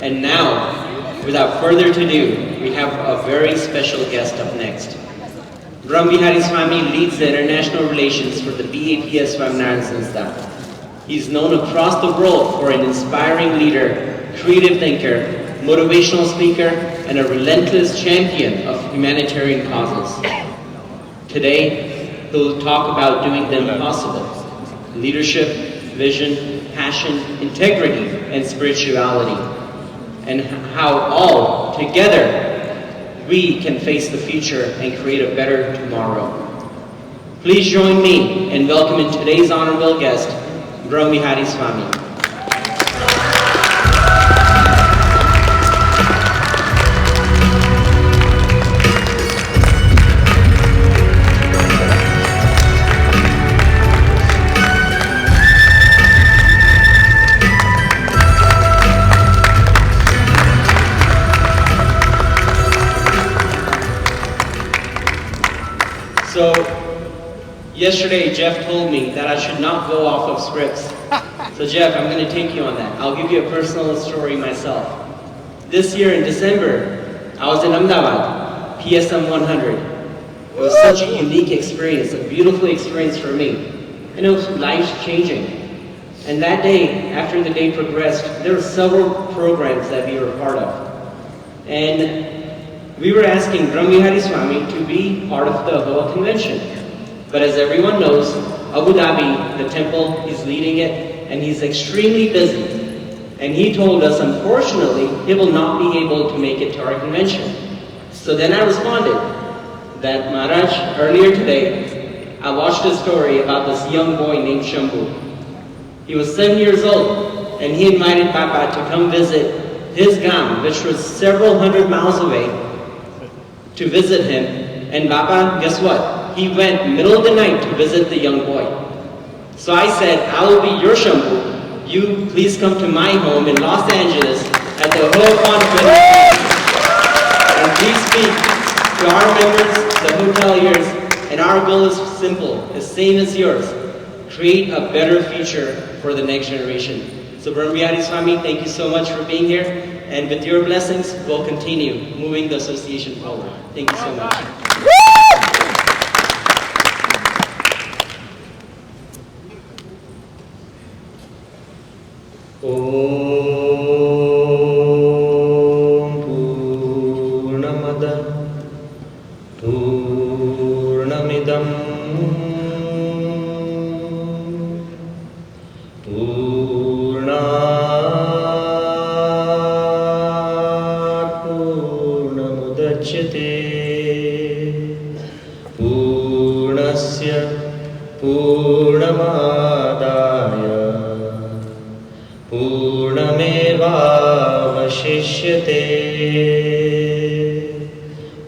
And now, without further ado, we have a very special guest up next. Brahmaviharidas Swami leads the international relations for the BAPS Swaminarayan Sanstha. He's known across the world for an inspiring leader, creative thinker, motivational speaker, and a relentless champion of humanitarian causes. Today, he'll talk about doing the impossible: leadership, vision, passion, integrity, and spirituality, and how all together we can face the future and create a better tomorrow. Please join me in welcoming today's honorable guest, Brahmaviharidas Swami. So, yesterday Jeff told me that I should not go off of scripts. So Jeff, I'm going to take you on that. I'll give you a personal story myself. This year in December, I was in Ahmedabad, PSM 100. It was such a unique experience, a beautiful experience for me. And it was life-changing. And that day, after the day progressed, there were several programs that we were part of. And we were asking Brahmaviharidas Swami to be part of the whole convention. But as everyone knows, Abu Dhabi, the temple, he's leading it, and he's extremely busy. And he told us, unfortunately, he will not be able to make it to our convention. So then I responded that, Maharaj, earlier today, I watched a story about this young boy named Shambhu. He was 7 years old, and he invited Papa to come visit his gam, which was several hundred miles away, to visit him. And Baba, guess what? He went middle of the night to visit the young boy. So I said, I will be your Shambhu. You please come to my home in Los Angeles at the Ho'opan convention. And please speak to our members, the hoteliers, and our goal is simple, the same as yours. Create a better future for the next generation. So Brahmaviharidas Swami, thank you so much for being here. And with your blessings, we'll continue moving the association forward. Thank you so much. Om Purnamada Purnamidam Purnasya Purnamadaya Purnamevavashishyate.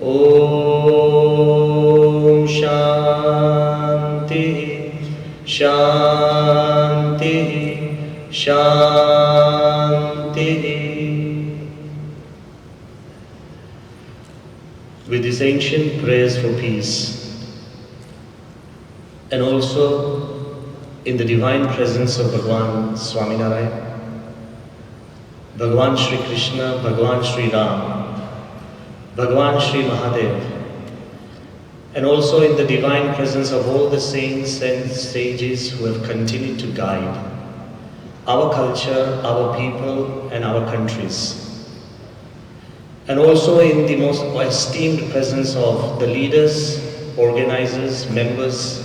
Om Shanti Shanti Shanti. With these ancient prayers for peace, and also in the divine presence of Bhagwan Swaminarayan, Bhagwan Shri Krishna, Bhagwan Shri Ram, Bhagwan Shri Mahadev, and also in the divine presence of all the saints and sages who have continued to guide our culture, our people, and our countries. And also in the most esteemed presence of the leaders, organizers, members,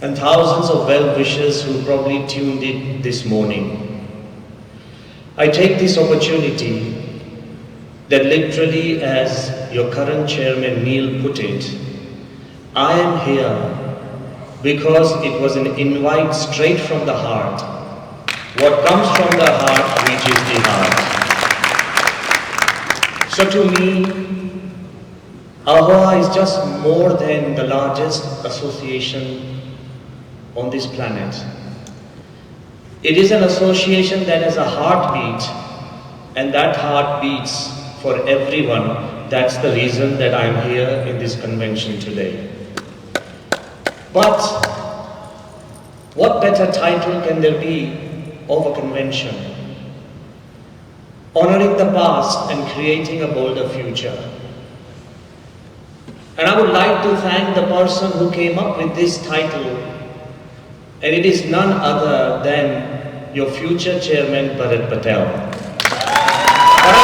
and thousands of well-wishers who probably tuned in this morning. I take this opportunity that literally, as your current chairman Neil put it, I am here because it was an invite straight from the heart. What comes from the heart reaches the heart. So to me, AHOA is just more than the largest association on this planet. It is an association that has a heartbeat, and that heart beats for everyone. That's the reason that I'm here in this convention today. But what better title can there be of a convention? honoring the past and creating a bolder future. And I would like to thank the person who came up with this title, and it is none other than your future chairman, Bharat Patel. But I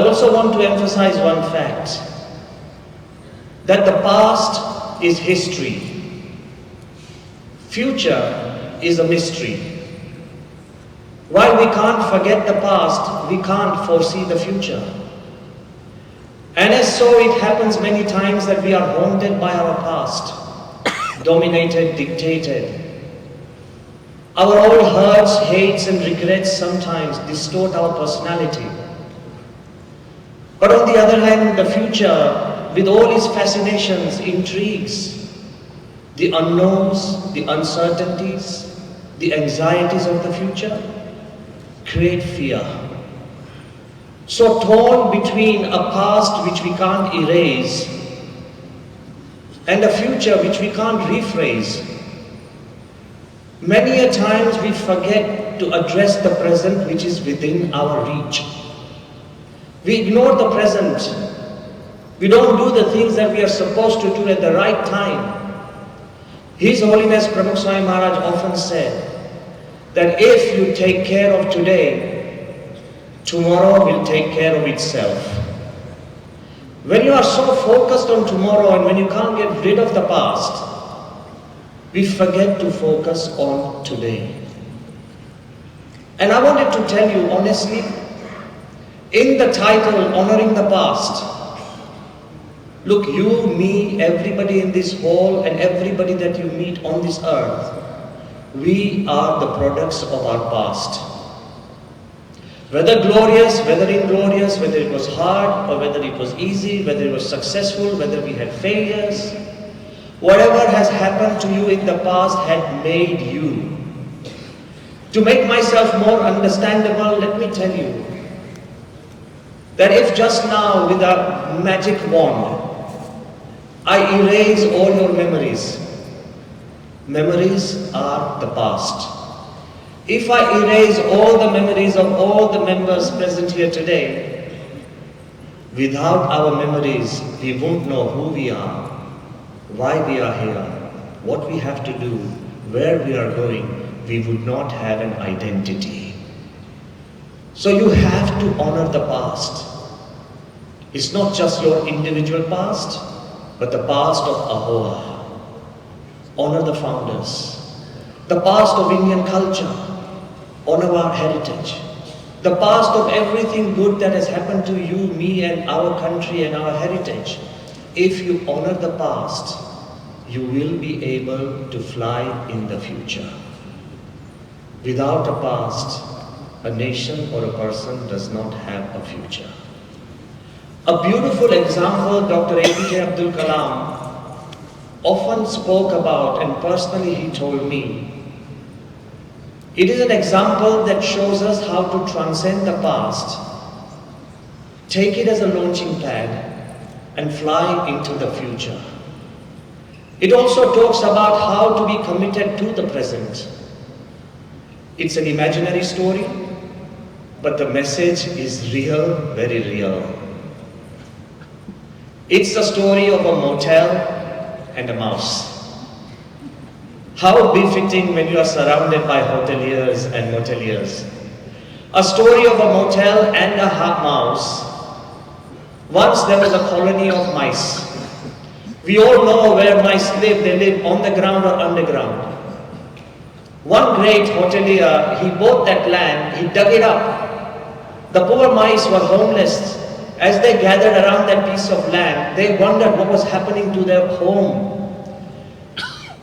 also want to emphasize one fact. That the past is history. Future is a mystery. While we can't forget the past, we can't foresee the future. And as so it happens many times that we are haunted by our past, dominated, dictated. Our old hurts, hates and regrets sometimes distort our personality. But on the other hand, the future, with all its fascinations, intrigues, the unknowns, the uncertainties, the anxieties of the future, create fear. So torn between a past which we can't erase and a future which we can't rephrase, many a times we forget to address the present which is within our reach. We ignore the present. We don't do the things that we are supposed to do at the right time. His Holiness Pramukh Swami Maharaj often said that if you take care of today, tomorrow will take care of itself. When you are so focused on tomorrow and when you can't get rid of the past, we forget to focus on today. And I wanted to tell you honestly, in the title, Honoring the Past, look, you, me, everybody in this hall and everybody that you meet on this earth, we are the products of our past. Whether glorious, whether inglorious, whether it was hard or whether it was easy, whether it was successful, whether we had failures, whatever has happened to you in the past had made you. To make myself more understandable, let me tell you that if just now with a magic wand, I erase all your memories, memories are the past. If I erase all the memories of all the members present here today, without our memories, we won't know who we are, why we are here, what we have to do, where we are going. We would not have an identity. So you have to honor the past. It's not just your individual past, but the past of Ahoa. Honor the founders. The past of Indian culture. Honor our heritage. The past of everything good that has happened to you, me and our country and our heritage. If you honor the past, you will be able to fly in the future. Without a past, a nation or a person does not have a future. A beautiful example Dr. APJ Abdul Kalam often spoke about, and personally he told me, it is an example that shows us how to transcend the past, take it as a launching pad, and fly into the future. It also talks about how to be committed to the present. It's an imaginary story, but the message is real, very real. It's the story of a motel and a mouse. How befitting when you are surrounded by hoteliers and moteliers. A story of a motel and a mouse. Once there was a colony of mice. We all know where mice live. They live on the ground or underground. One great hotelier, he bought that land, he dug it up. The poor mice were homeless. As they gathered around that piece of land, they wondered what was happening to their home.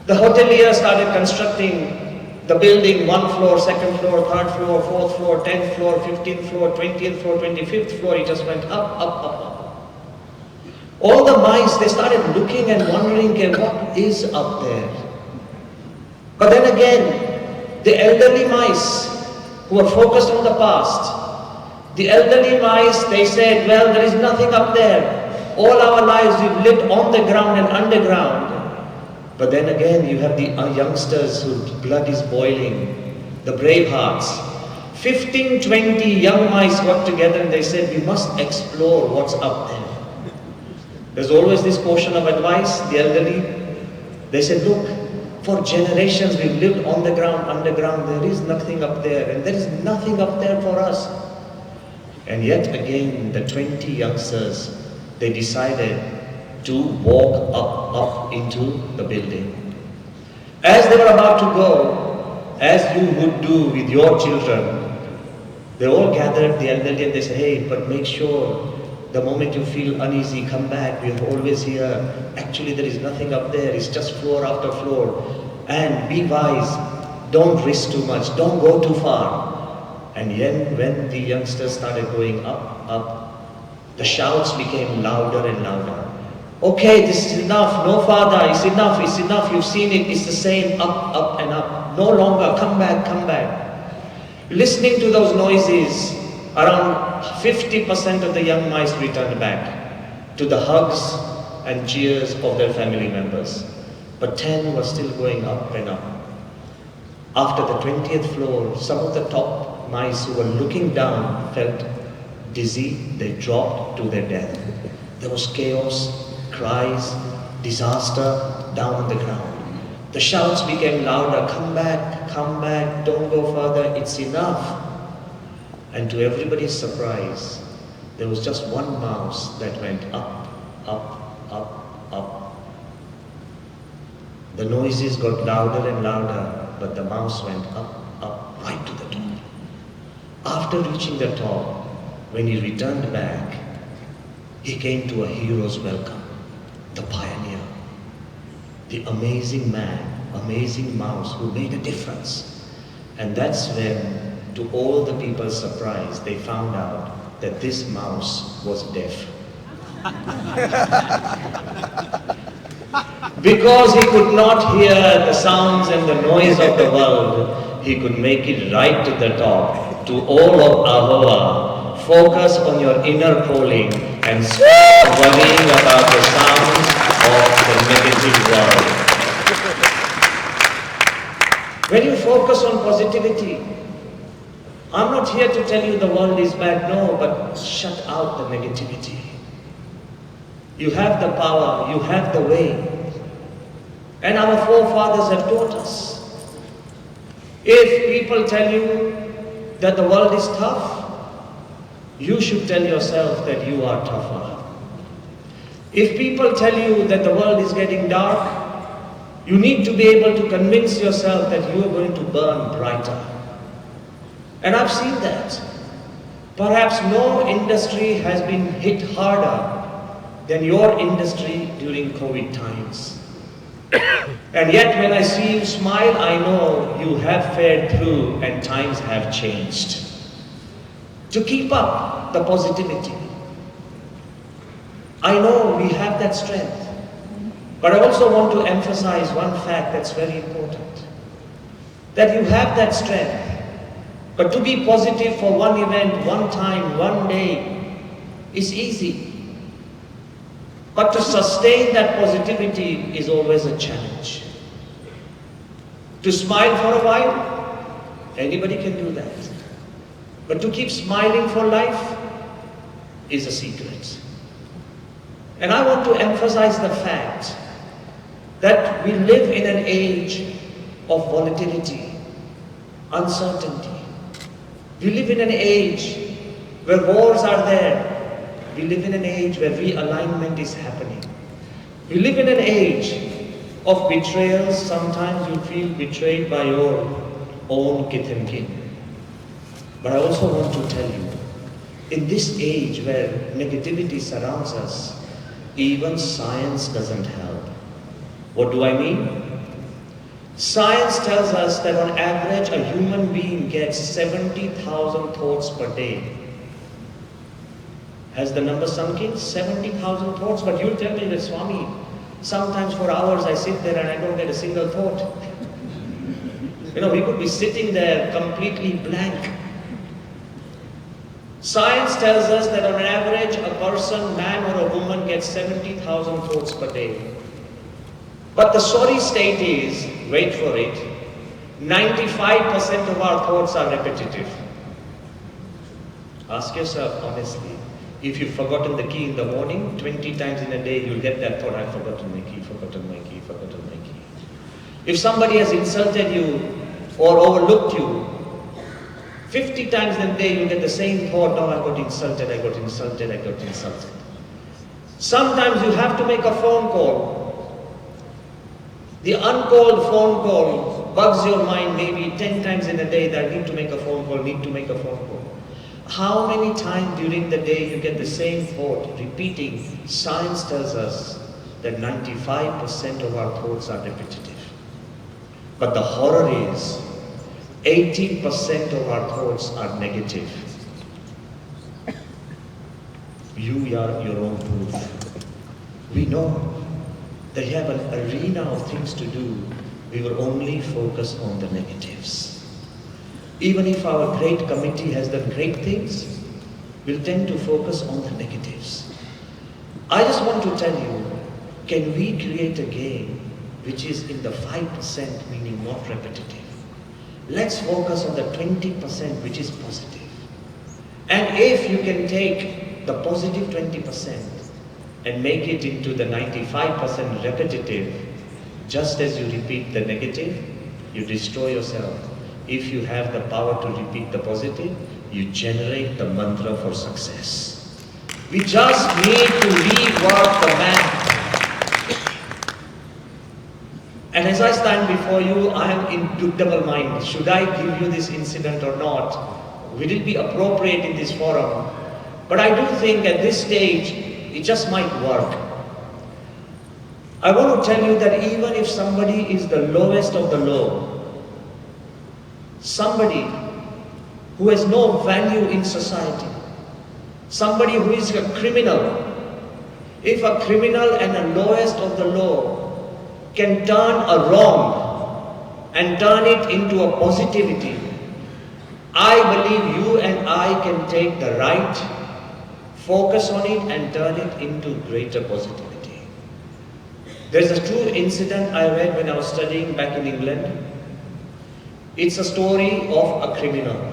The hotelier started constructing the building, 1 floor, 2nd floor, 3rd floor, 4th floor, 10th floor, 15th floor, 20th floor, 25th floor. It just went up, up, up, up. All the mice, they started looking and wondering, okay, what is up there? But then again, the elderly mice who were focused on the past, the elderly mice, they said, well, there is nothing up there. All our lives we've lived on the ground and underground. But then again, you have the youngsters whose blood is boiling. the brave hearts. 15, 20 young mice got together and they said, we must explore what's up there. There's always this portion of advice, the elderly. They said, look, for generations we've lived on the ground, underground, there is nothing up there, and there is nothing up there for us. And yet again, the 20 youngsters, they decided to walk up into the building. As they were about to go, as you would do with your children, they all gathered, the elderly, and they said, hey, but make sure the moment you feel uneasy, come back, we're always here. Actually, there is nothing up there, it's just floor after floor. And be wise, don't risk too much, don't go too far. And then when the youngsters started going up, the shouts became louder and louder. Okay, this is enough, no farther, it's enough, you've seen it, it's the same, up and up. No longer, come back, come back. Listening to those noises, around 50% of the young mice returned back to the hugs and cheers of their family members. But 10 were still going up and up. After the 20th floor, some of the top mice who were looking down felt dizzy, they dropped to their death. There was chaos, cries, disaster down on the ground. The shouts became louder, come back, don't go further, it's enough. And to everybody's surprise, there was just one mouse that went up, up. The noises got louder and louder, but the mouse went up, right to the top. After reaching the top, when he returned back, he came to a hero's welcome, the pioneer, the amazing man, amazing mouse who made a difference. And that's when, to all the people's surprise, they found out that this mouse was deaf. Because he could not hear the sounds and the noise of the world, he could make it right to the top. To all of Ahoa, focus on your inner calling and stop worrying about the sounds of the negative world. When you focus on positivity, I'm not here to tell you the world is bad, no, but shut out the negativity. You have the power, you have the way. And our forefathers have taught us. If people tell you that the world is tough, you should tell yourself that you are tougher. If people tell you that the world is getting dark, you need to be able to convince yourself that you are going to burn brighter. And I've seen that. Perhaps no industry has been hit harder than your industry during COVID times. And yet when I see you smile, I know you have fared through and times have changed. To keep up the positivity. I know we have that strength. But I also want to emphasize one fact that's very important. That you have that strength. But to be positive for one event, one time, one day is easy. But to sustain that positivity is always a challenge. To smile for a while, anybody can do that. But to keep smiling for life is a secret. And I want to emphasize the fact that we live in an age of volatility, uncertainty. We live in an age where wars are there. We live in an age where realignment is happening. We live in an age of betrayals. Sometimes you feel betrayed by your own kith and kin. But I also want to tell you, in this age where negativity surrounds us, even science doesn't help. What do I mean? Science tells us that on average a human being gets 70,000 thoughts per day. Has the number sunk in? 70,000 thoughts, but you tell me that, Swami, sometimes for hours I sit there and I don't get a single thought. You know, we could be sitting there completely blank. Science tells us that on average a person, man or a woman, gets 70,000 thoughts per day. But the sorry state is, wait for it, 95% of our thoughts are repetitive. Ask yourself honestly, if you've forgotten the key in the morning, 20 times in a day you'll get that thought, I've forgotten my key, forgotten my key, forgotten my key. If somebody has insulted you or overlooked you, 50 times in a day you'll get the same thought, no, I got insulted, I got insulted, I got insulted. Sometimes you have to make a phone call. The uncalled phone call bugs your mind maybe 10 times in a day that I need to make a phone call, need to make a phone call. How many times during the day you get the same thought repeating? Science tells us that 95% of our thoughts are repetitive. But the horror is 80% of our thoughts are negative. You are your own proof. We know that you have an arena of things to do. We will only focus on the negatives. Even if our great committee has done great things, we'll tend to focus on the negatives. I just want to tell you, can we create a game which is in the 5%, meaning not repetitive? Let's focus on the 20% which is positive. And if you can take the positive 20% and make it into the 95% repetitive, just as you repeat the negative, you destroy yourself. If you have the power to repeat the positive, you generate the mantra for success. We just need to rework the map. And as I stand before you, I am in double mind. Should I give you this incident or not? Will it be appropriate in this forum? But I do think at this stage, it just might work. I want to tell you that even if somebody is the lowest of the low, somebody who has no value in society, somebody who is a criminal, if a criminal and a lowest of the low can turn a wrong and turn it into a positivity, I believe you and I can take the right, focus on it and turn it into greater positivity. There's a true incident I read when I was studying back in England. It's a story of a criminal.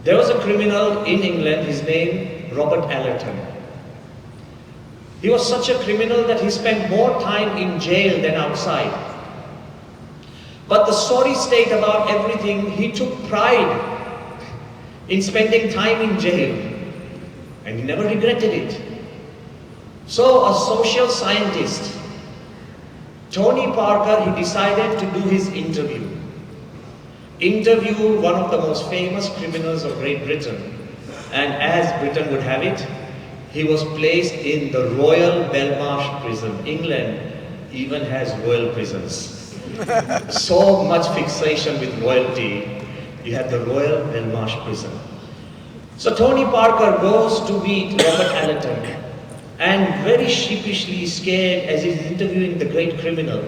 There was a criminal in England, his name Robert Allerton. He was such a criminal that he spent more time in jail than outside. But the sorry state about everything, he took pride in spending time in jail, and he never regretted it. So a social scientist, Tony Parker, he decided to do his interview. Interviewed one of the most famous criminals of Great Britain. And as Britain would have it, he was placed in the Royal Belmarsh prison. England even has royal prisons. So much fixation with royalty. You have the Royal Belmarsh prison. So Tony Parker goes to meet Robert Allerton. And very sheepishly scared as he's interviewing the great criminal,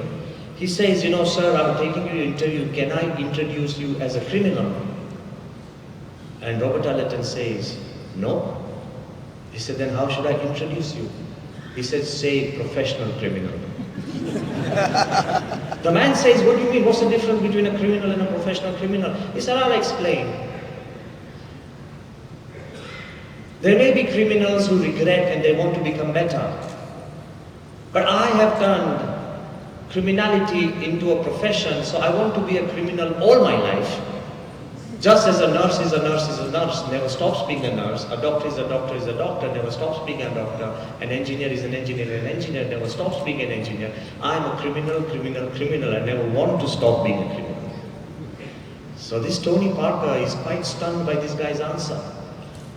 he says, you know, sir, I'm taking you to interview. Can I introduce you as a criminal? And Robert Allerton says, no. He said, then how should I introduce you? He said, say professional criminal. The man says, what do you mean? What's the difference between a criminal and a professional criminal? He said, I'll explain. There may be criminals who regret and they want to become better. But I have turned criminality into a profession, so I want to be a criminal all my life. Just as a nurse is a nurse is a nurse, never stops being a nurse. A doctor is a doctor is a doctor, never stops being a doctor. An engineer is an engineer, never stops being an engineer. I am a criminal, I never want to stop being a criminal. So this Tony Parker is quite stunned by this guy's answer.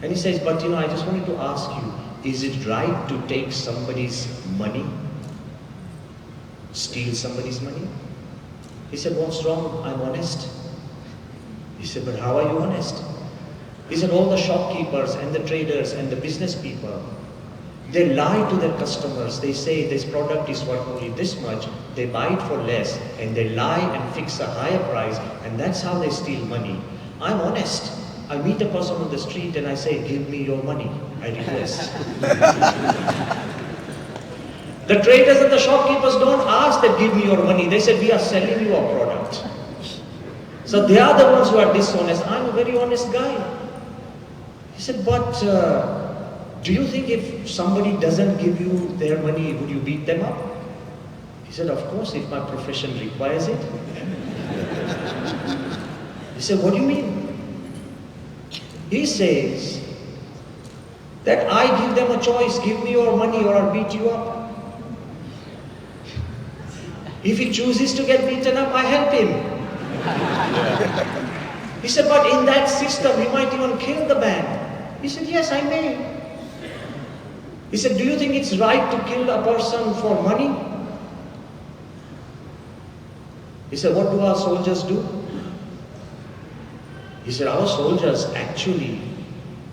And he says, but you know, I just wanted to ask you, is it right to take somebody's money? Steal somebody's money? He said, what's wrong? I'm honest. He said, but how are you honest? He said, all the shopkeepers and the traders and the business people, they lie to their customers. They say this product is worth only this much. They buy it for less and they lie and fix a higher price, and that's how they steal money. I'm honest. I meet a person on the street and I say, give me your money, I request. The traders and the shopkeepers don't ask that give me your money. They said we are selling you a product. So they are the ones who are dishonest. I'm a very honest guy. He said, but do you think if somebody doesn't give you their money, would you beat them up? He said, of course, if my profession requires it. He said, what do you mean? He says that I give them a choice, give me your money or I'll beat you up. If he chooses to get beaten up, I help him. He said, but in that system, he might even kill the man. He said, yes, I may. He said, do you think it's right to kill a person for money? He said, what do our soldiers do? He said, our soldiers actually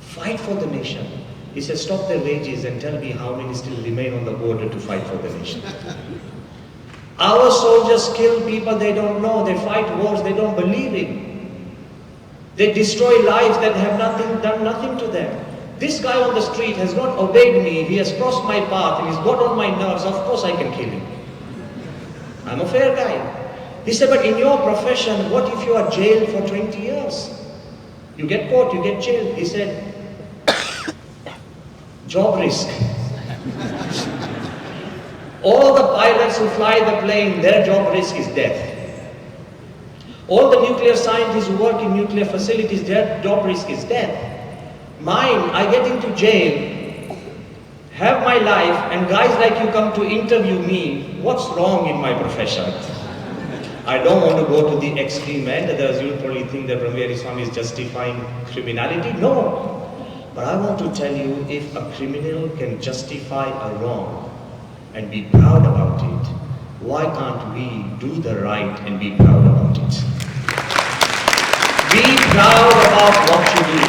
fight for the nation. He said, stop their wages and tell me how many still remain on the border to fight for the nation. Our soldiers kill people they don't know. They fight wars they don't believe in. They destroy lives that have done nothing to them. This guy on the street has not obeyed me. He has crossed my path and he's got on my nerves. Of course I can kill him. I'm a fair guy. He said, but in your profession, what if you are jailed for 20 years? You get caught, you get jailed. He said, job risk. All the pilots who fly the plane, their job risk is death. All the nuclear scientists who work in nuclear facilities, their job risk is death. Mine, I get into jail, have my life, and guys like you come to interview me. What's wrong in my profession? I don't want to go to the extreme end. Others will probably think that Brahmaviharidas Swami is justifying criminality. No. But I want to tell you, if a criminal can justify a wrong and be proud about it, why can't we do the right and be proud about it? Be proud about what you do.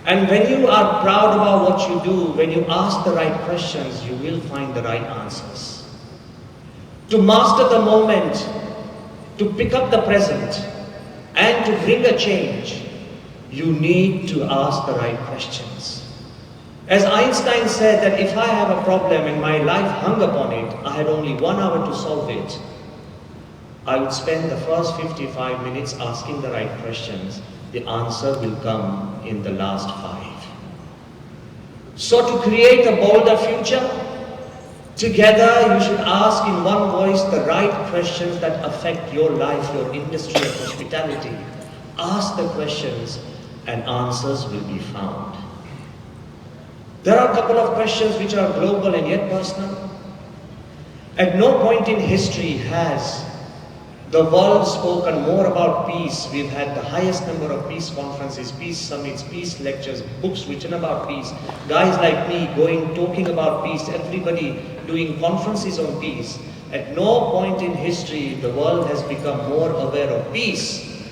And when you are proud about what you do, when you ask the right questions, you will find the right answers. To master the moment, to pick up the present, and to bring a change, you need to ask the right questions. As Einstein said that if I have a problem and my life hung upon it, I had only 1 hour to solve it, I would spend the first 55 minutes asking the right questions. The answer will come in the last 5. So to create a bolder future, together you should ask in one voice the right questions that affect your life, your industry of hospitality. Ask the questions and answers will be found. There are a couple of questions which are global and yet personal. At no point in history has the world spoken more about peace. We've had the highest number of peace conferences, peace summits, peace lectures, books written about peace. Guys like me talking about peace, everybody doing conferences on peace. At no point in history the world has become more aware of peace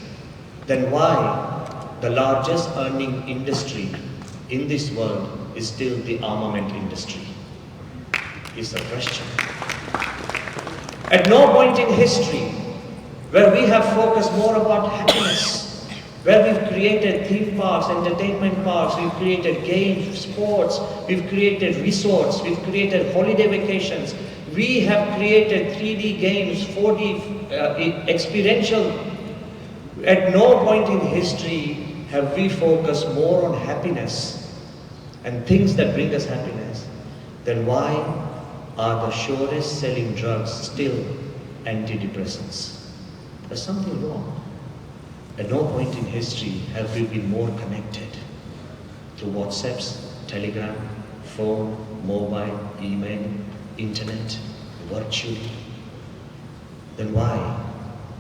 than why the largest earning industry in this world is still the armament industry. Is the question. At no point in history where we have focused more about happiness, where we've created theme parks, entertainment parks, we've created games, sports, we've created resorts, we've created holiday vacations, we have created 3D games, 4D experiential. At no point in history have we focused more on happiness and things that bring us happiness, then why are the surest selling drugs still antidepressants? There's something wrong. At no point in history have we been more connected through WhatsApps, Telegram, phone, mobile, email, internet, virtually. Then why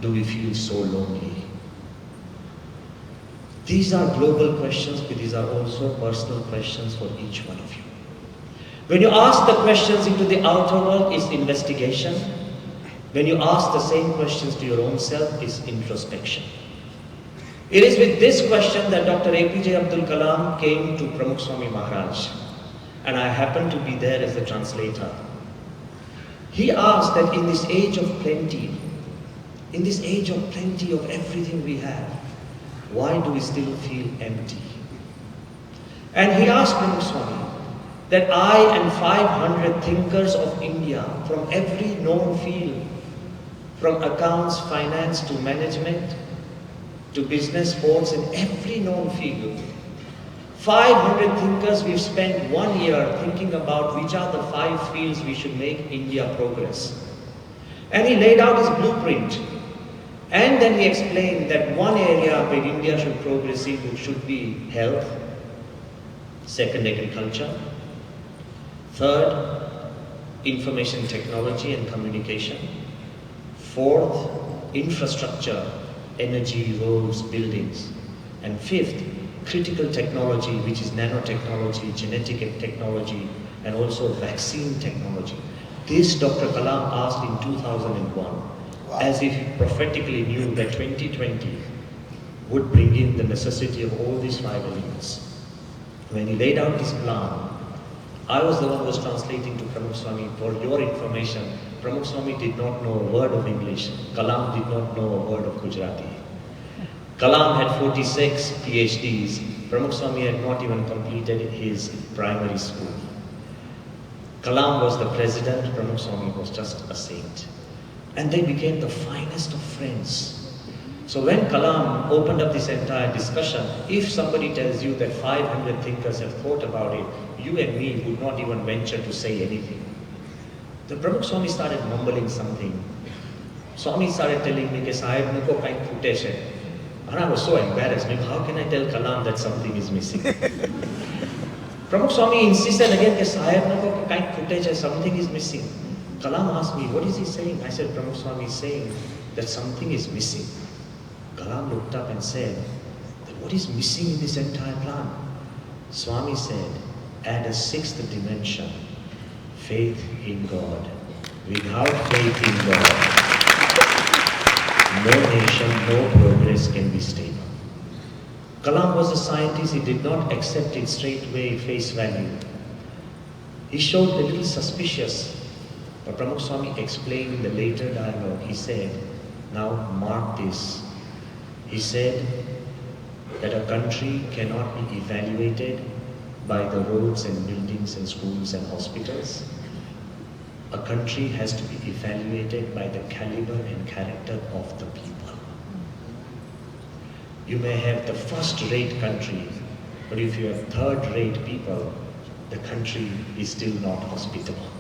do we feel so lonely? These are global questions, but these are also personal questions for each one of you. When you ask the questions into the outer world, it's investigation. When you ask the same questions to your own self, it's introspection. It is with this question that Dr. APJ Abdul Kalam came to Pramukh Swami Maharaj, and I happened to be there as the translator. He asked that in this age of plenty, of everything we have, why do we still feel empty? And he asked Pramukh Swami, that I and 500 thinkers of India from every known field, from accounts, finance to management, to business, sports, in every known field, 500 thinkers, we've spent 1 year thinking about which are the 5 fields we should make India progress. And he laid out his blueprint. And then he explained that one area where India should progress in should be health, second, agriculture, third, information technology and communication, fourth, infrastructure, energy, roads, buildings, and fifth, critical technology, which is nanotechnology, genetic technology, and also vaccine technology. This Dr. Kalam asked in 2001, as if he prophetically knew that 2020 would bring in the necessity of all these 5 elements. When he laid out his plan, I was the one who was translating to Pramukh Swami. For your information, Pramukh Swami did not know a word of English. Kalam did not know a word of Gujarati. Kalam had 46 PhDs. Pramukh Swami had not even completed his primary school. Kalam was the president, Pramukh Swami was just a saint. And they became the finest of friends. So when Kalam opened up this entire discussion, if somebody tells you that 500 thinkers have thought about it, you and me would not even venture to say anything. The Pramukh Swami started mumbling something. Swami started telling me, Sahib, muko kain phute hai. And I was so embarrassed. How can I tell Kalam that something is missing? Pramukh Swami insisted again, Sahib, muko kain phute hai, something is missing. Kalam asked me, what is he saying? I said, Pramukh Swami is saying that something is missing. Kalam looked up and said, that what is missing in this entire plan? Swami said, add a 6th dimension, faith in God. Without faith in God, no nation, no progress can be stable. Kalam was a scientist, he did not accept it straightway, face value. He showed a little suspicious. But Pramukh Swami explained in the later dialogue, he said, now mark this. He said that a country cannot be evaluated by the roads and buildings and schools and hospitals. A country has to be evaluated by the caliber and character of the people. You may have the first-rate country, but if you have third-rate people, the country is still not hospitable.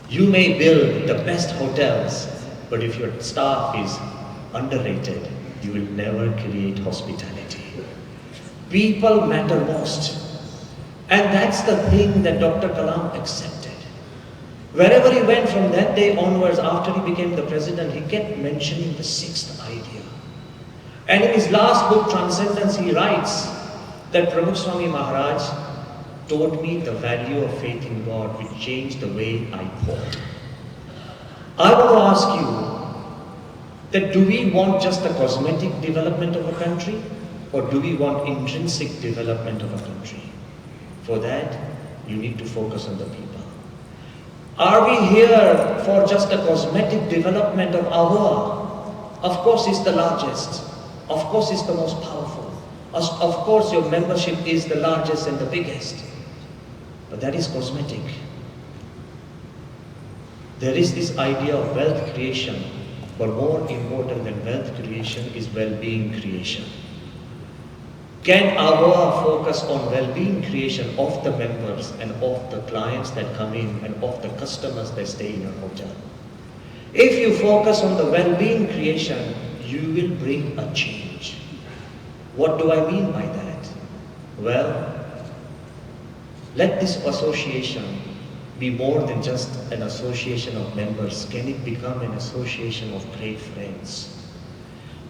You may build the best hotels, but if your staff is underrated, you will never create hospitality. People matter most. And that's the thing that Dr. Kalam accepted. Wherever he went from that day onwards, after he became the president, he kept mentioning the 6th idea. And in his last book, Transcendence, he writes that Pramukh Swami Maharaj taught me the value of faith in God, which changed the way I thought. I want to ask you that do we want just the cosmetic development of a country, or do we want intrinsic development of a country? For that, you need to focus on the people. Are we here for just a cosmetic development of Ahoa? Of course it's the largest. Of course it's the most powerful. Of course your membership is the largest and the biggest. But that is cosmetic. There is this idea of wealth creation, but more important than wealth creation is well-being creation. Can Ahoa focus on well-being creation of the members and of the clients that come in and of the customers that stay in your hotel? If you focus on the well-being creation, you will bring a change. What do I mean by that? Well, let this association be more than just an association of members. Can it become an association of great friends?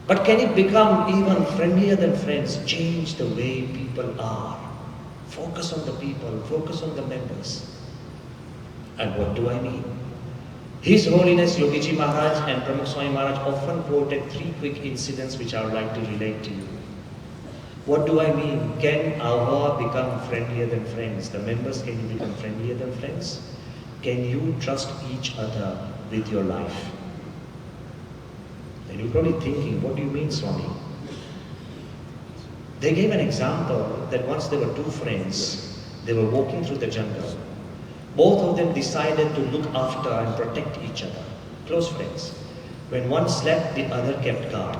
But can it become even friendlier than friends? Change the way people are. Focus on the people, focus on the members. And what do I mean? His Holiness Yogiji Maharaj and Pramukh Swami Maharaj often quoted 3 quick incidents which I would like to relate to you. What do I mean? Can Ahoa become friendlier than friends? The members, can you become friendlier than friends? Can you trust each other with your life? And you're probably thinking, what do you mean, Swami? They gave an example that once there were 2 friends. They were walking through the jungle. Both of them decided to look after and protect each other. Close friends. When one slept, the other kept guard.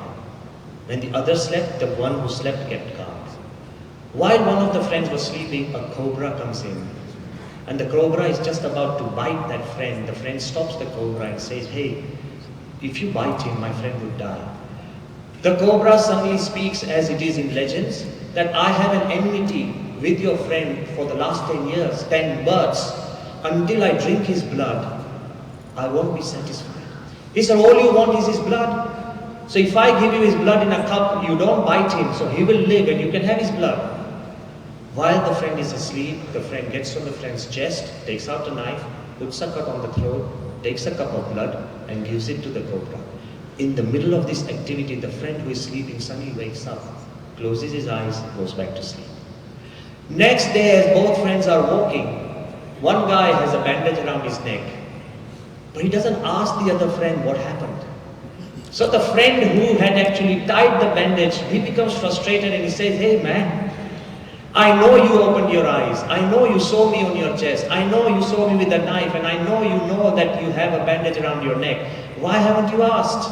When the other slept, the one who slept kept guard. While one of the friends was sleeping, a cobra comes in. And the cobra is just about to bite that friend. The friend stops the cobra and says, "Hey, if you bite him, my friend would die." The cobra suddenly speaks as it is in legends, that I have an enmity with your friend for the last 10 years, 10 births. Until I drink his blood, I won't be satisfied. He said, all you want is his blood. So if I give you his blood in a cup, you don't bite him, so he will live and you can have his blood. While the friend is asleep, the friend gets on the friend's chest, takes out a knife, puts a cut on the throat, takes a cup of blood and gives it to the cobra. In the middle of this activity, the friend who is sleeping suddenly wakes up, closes his eyes, goes back to sleep. Next day, as both friends are walking, one guy has a bandage around his neck, but he doesn't ask the other friend what happened. So the friend who had actually tied the bandage, he becomes frustrated and he says, "Hey man, I know you opened your eyes. I know you saw me on your chest. I know you saw me with a knife, and I know that you have a bandage around your neck. Why haven't you asked?"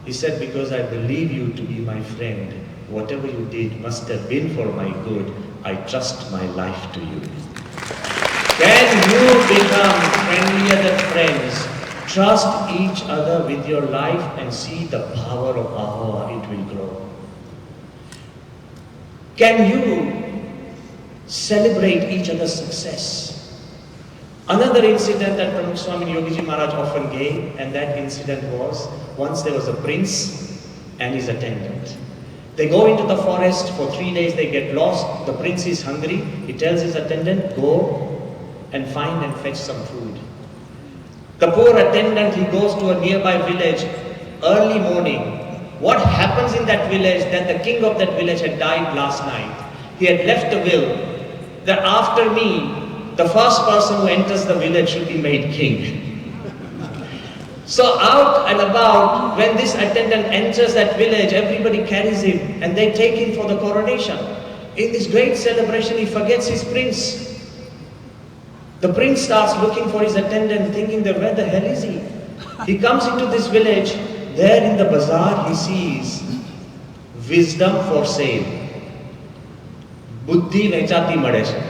He said, "Because I believe you to be my friend. Whatever you did must have been for my good. I trust my life to you." Can you become friendlier than friends? Trust each other with your life and see the power of how it will grow. Can you celebrate each other's success? Another incident that Pramukh Swami Yogiji Maharaj often gave, and that incident was, once there was a prince and his attendant. They go into the forest for 3 days, they get lost, the prince is hungry, he tells his attendant, "Go and find and fetch some food." The poor attendant, he goes to a nearby village early morning. What happens in that village, that the king of that village had died last night. He had left a will that after me, the first person who enters the village should be made king. So out and about, when this attendant enters that village, everybody carries him and they take him for the coronation. In this great celebration, he forgets his prince. The prince starts looking for his attendant, thinking that where the hell is he? He comes into this village. There in the bazaar, he sees wisdom for sale. Buddhi vechati made chhe.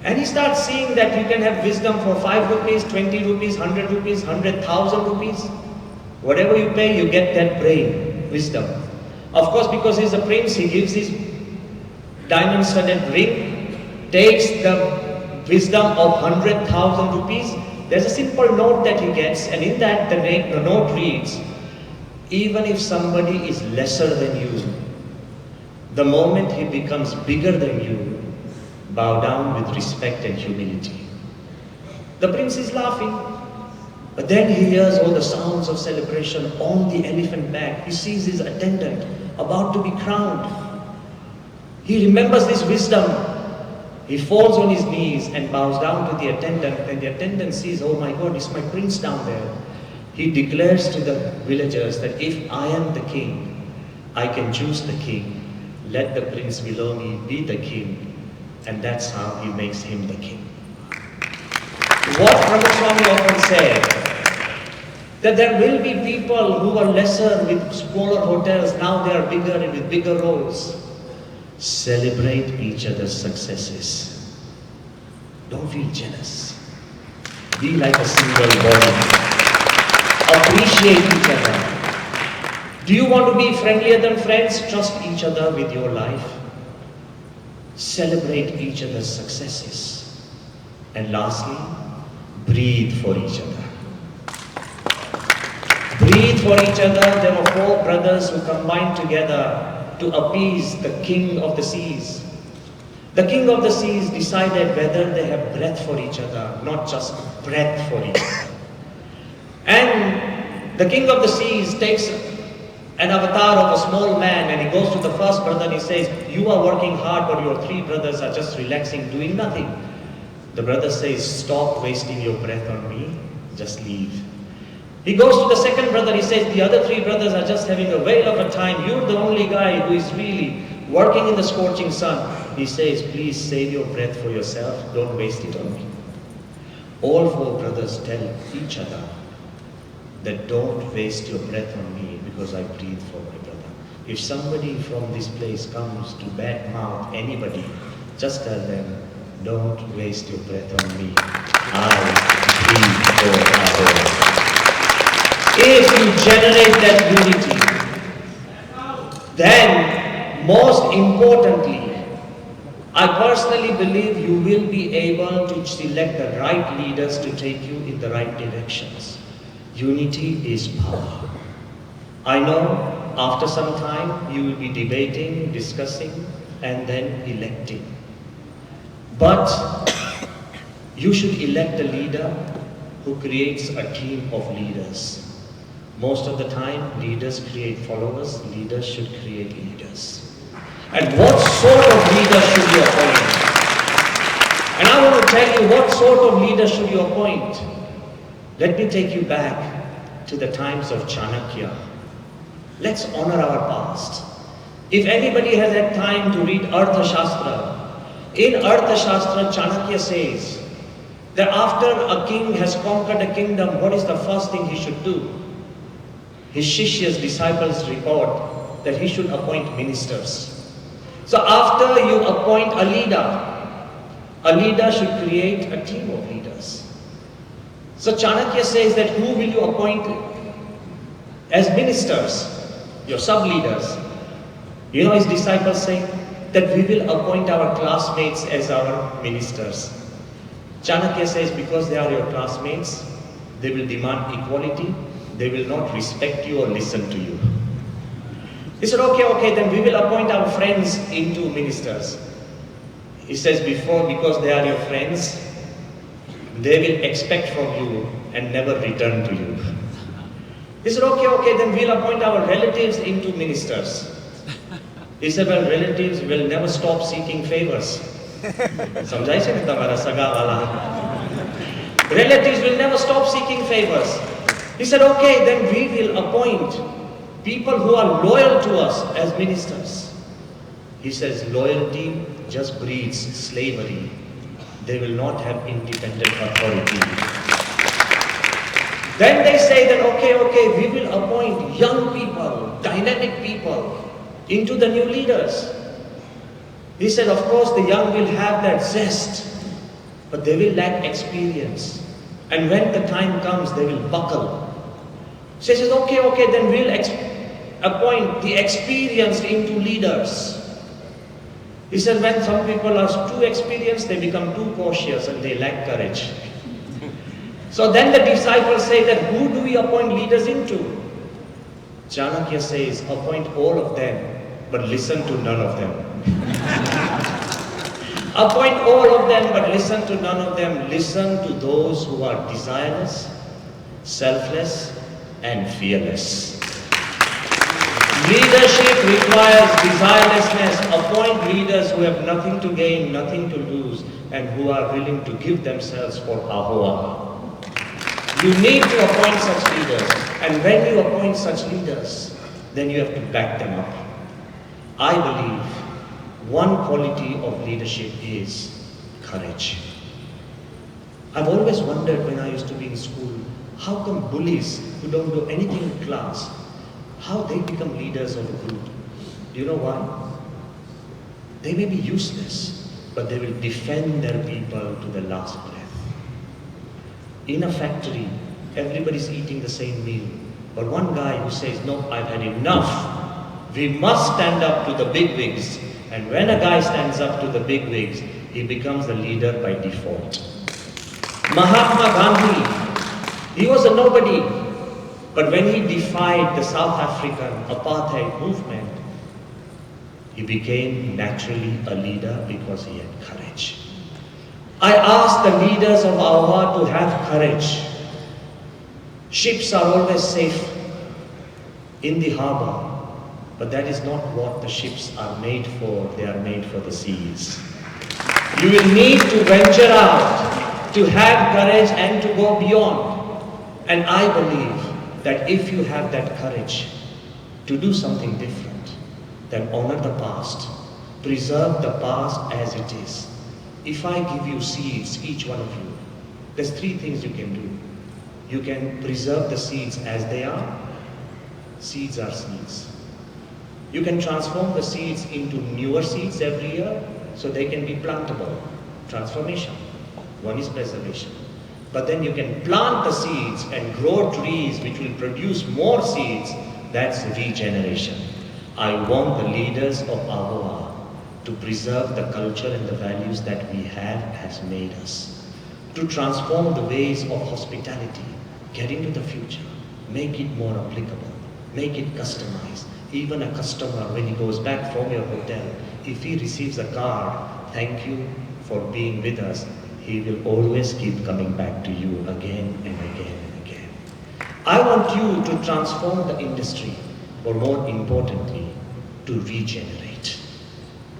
And he starts seeing that you can have wisdom for 5 rupees, 20 rupees, 100 rupees, 100,000 rupees. Whatever you pay, you get that brain, wisdom. Of course, because he's a prince, he gives his diamond-studded ring, takes the wisdom of 100,000 rupees. There's a simple note that he gets, and in that the note reads, "Even if somebody is lesser than you, the moment he becomes bigger than you, bow down with respect and humility." The prince is laughing, but then he hears all the sounds of celebration on the elephant back. He sees his attendant about to be crowned. He remembers this wisdom. He falls on his knees and bows down to the attendant, and the attendant sees, "Oh my God, it's my prince down there." He declares to the villagers that if I am the king, I can choose the king. Let the prince below me be the king. And that's how he makes him the king. What Pramukh Swami often said, that there will be people who are lesser with smaller hotels, now they are bigger and with bigger roles. Celebrate each other's successes. Don't feel jealous. Be like a single body. Appreciate each other. Do you want to be friendlier than friends? Trust each other with your life. Celebrate each other's successes. And lastly, breathe for each other. Breathe for each other. There were 4 brothers who combined together to appease the king of the seas. The king of the seas decided whether they have breath for each other, not just breath for each other. And the king of the seas takes an avatar of a small man and he goes to the first brother and he says, "You are working hard, but your 3 brothers are just relaxing, doing nothing." The brother says, "Stop wasting your breath on me, just leave." He goes to the second brother, he says, "The other 3 brothers are just having a whale of a time. You're the only guy who is really working in the scorching sun. He says, please save your breath for yourself, don't waste it on me. All four brothers tell each other that don't waste your breath on me because I breathe for my brother. If somebody from this place comes to bad mouth anybody, just tell them, don't waste your breath on me. I breathe for others. If you generate that unity, then most importantly, I personally believe you will be able to select the right leaders to take you in the right directions. Unity is power. I know after some time you will be debating, discussing, and then electing. But you should elect a leader who creates a team of leaders. Most of the time, leaders create followers, leaders should create leaders. And what sort of leader should you appoint? And I want to tell you what sort of leader should you appoint. Let me take you back to the times of Chanakya. Let's honor our past. If anybody has had time to read Artha Shastra, in Artha Shastra, Chanakya says that after a king has conquered a kingdom, what is the first thing he should do? His Shishyas, disciples, report that he should appoint ministers. So after you appoint a leader should create a team of leaders. So Chanakya says that who will you appoint as ministers? Your sub-leaders. You know his disciples say that we will appoint our classmates as our ministers. Chanakya says because they are your classmates, they will demand equality, they will not respect you or listen to you. He said, okay, then we will appoint our friends into ministers. He says because they are your friends, they will expect from you and never return to you. He said, okay, then we'll appoint our relatives into ministers. He said, well, relatives will never stop seeking favors. Samjhai se na tamara saga wala. Relatives will never stop seeking favors. He said, okay, then we will appoint people who are loyal to us as ministers. He says, loyalty just breeds slavery. They will not have independent authority. Then they say that, okay, we will appoint young people, dynamic people into the new leaders. He said, of course, the young will have that zest, but they will lack experience. And when the time comes, they will buckle. So he says, okay, then we'll appoint the experienced into leaders. He said, when some people are too experienced, they become too cautious and they lack courage. So then the disciples say that who do we appoint leaders into? Chanakya says, appoint all of them, but listen to none of them. Appoint all of them, but listen to none of them. Listen to those who are desireless, selfless, and fearless. Leadership requires desirelessness. Appoint leaders who have nothing to gain, nothing to lose, and who are willing to give themselves for Ahoa. You need to appoint such leaders. And when you appoint such leaders, then you have to back them up. I believe one quality of leadership is courage. I've always wondered when I used to be in school, how come bullies who don't do anything in class, how they become leaders of a group? Do you know why? They may be useless, but they will defend their people to the last breath. In a factory, everybody's eating the same meal, but one guy who says, no, I've had enough. We must stand up to the bigwigs. And when a guy stands up to the bigwigs, he becomes the leader by default. Mahatma Gandhi, he was a nobody. But when he defied the South African apartheid movement, he became naturally a leader because he had courage. I ask the leaders of Ahoa to have courage. Ships are always safe in the harbor, but that is not what the ships are made for. They are made for the seas. You will need to venture out, to have courage and to go beyond. And I believe that if you have that courage to do something different, then honor the past. Preserve the past as it is. If I give you seeds, each one of you, there's three things you can do. You can preserve the seeds as they are. Seeds are seeds. You can transform the seeds into newer seeds every year so they can be plantable. Transformation. One is preservation. But then you can plant the seeds and grow trees which will produce more seeds. That's regeneration. I want the leaders of Avoha to preserve the culture and the values that we have as made us. To transform the ways of hospitality, get into the future, make it more applicable, make it customized. Even a customer, when he goes back from your hotel, if he receives a card, thank you for being with us, he will always keep coming back to you again and again and again. I want you to transform the industry, or more importantly, to regenerate.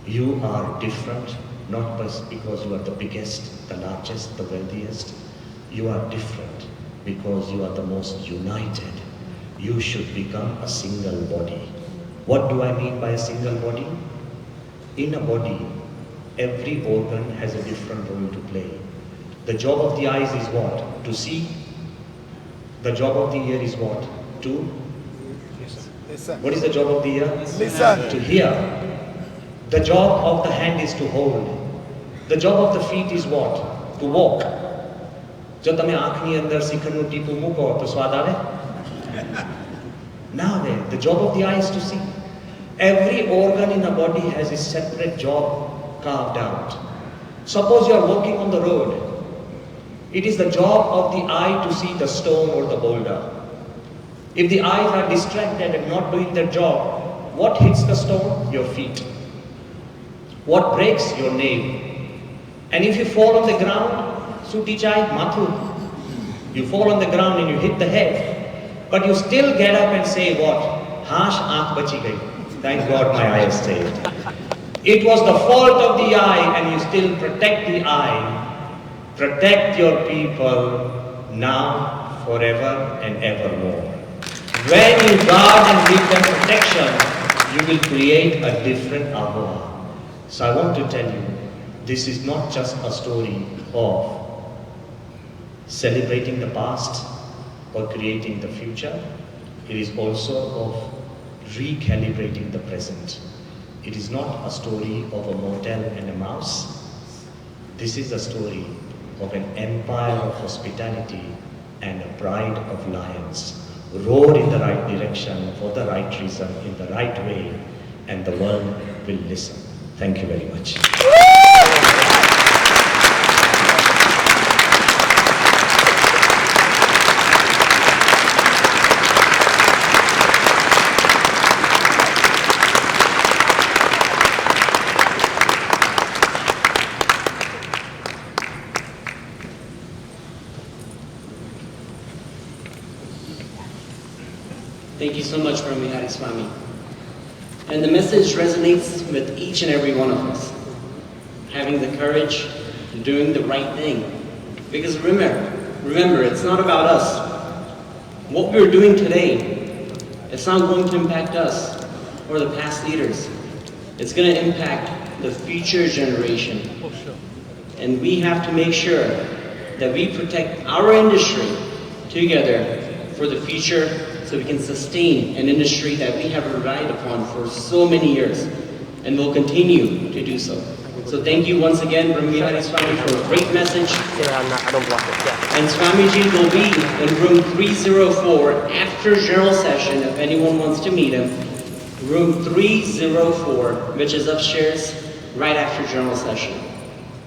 You are different, not just because you are the biggest, the largest, the wealthiest. You are different because you are the most united. You should become a single body. What do I mean by a single body? In a body, every organ has a different role to play. The job of the eyes is what? To see. The job of the ear is what? To Listen. What is the job of the ear? Listen. To hear. The job of the hand is to hold. The job of the feet is what? To walk. જો તમે આંખની અંદર શિખરનું ટીપું મૂકો તો સ્વાદ આવે? ના આવે. The job of the eye is to see. Every organ in a body has a separate job carved out. Suppose you are walking on the road. It is the job of the eye to see the stone or the boulder. If the eyes are distracted and not doing their job, what hits the stone? Your feet. What breaks? Your nail. And if you fall on the ground, suti chai, mathu. You fall on the ground and you hit the head. But you still get up and say what? Hash aankh bachi gayi. Thank God my eye is saved. It was the fault of the eye and you still protect the eye. Protect your people now, forever and evermore. When you guard and give them protection, you will create a different Avoha. So I want to tell you, this is not just a story of celebrating the past or creating the future. It is also of recalibrating the present. It is not a story of a motel and a mouse. This is a story of an empire of hospitality and a pride of lions. Roar in the right direction, for the right reason, in the right way, and the world will listen. Thank you very much. Thank you so much, Brahmaviharidas Swami. And the message resonates with each and every one of us. Having the courage, doing the right thing. Because remember, it's not about us. What we're doing today, it's not going to impact us or the past leaders. It's going to impact the future generation. And we have to make sure that we protect our industry together for the future, so we can sustain an industry that we have relied upon for so many years, and will continue to do so. So thank you once again, Brahmaviharidas Swami, for a great message. I don't want it yet. And Swamiji will be in room 304 after general session, if anyone wants to meet him. Room 304, which is upstairs, right after general session.